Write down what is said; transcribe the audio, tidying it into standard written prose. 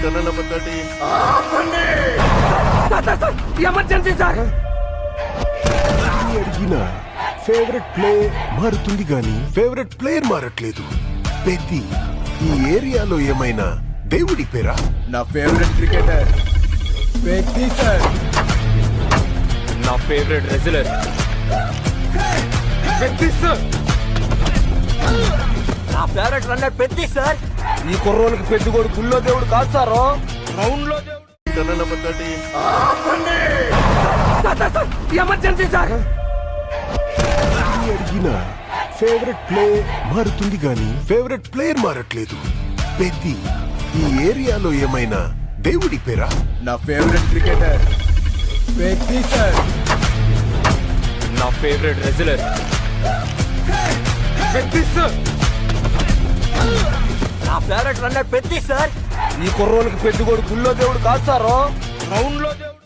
Turn number 13. Emergency sir. అడిగిన favourite play మారుతుంది గాని ఫేవరెట్ ప్లేయర్ మారట్లేదు. పెద్ది ఈ ఏరియాలో ఏమైనా దేవుడి పేరా? నా ఫేవరెట్ క్రికెటర్ పెద్ది సార్. నా ఫేవరెట్ రెజ్లర్ పెద్ది సార్. నా ఫేవరెట్ రన్నర్ పెద్ది సార్. ఈ కుర్రోళ్ళకి పెద్దిగోడు గుళ్ళో దేవుడు కాదు సార్, గ్రౌండ్ లో దేవుడు. Turn number 13. Emergency sir. అడిగిన ఫేవరెట్ ప్లే మారుతుంది గాని ఫేవరెట్ ప్లేయర్ మారట్లేదు. పెద్ది ఈ ఏరియాలో ఏమైనా దేవుడి పేరా? నా ఫేవరెట్ క్రికెటర్ పెద్ది సార్. నా ఫేవరెట్ రెజ్లర్ పెద్ది సార్. నా ఫేవరెట్ రన్నర్ పెద్ది సార్. ఈ కుర్రోళ్ళకి పెద్దిగోడు గుళ్ళో దేవుడు కాదు సార్, గ్రౌండ్ లో దేవుడు.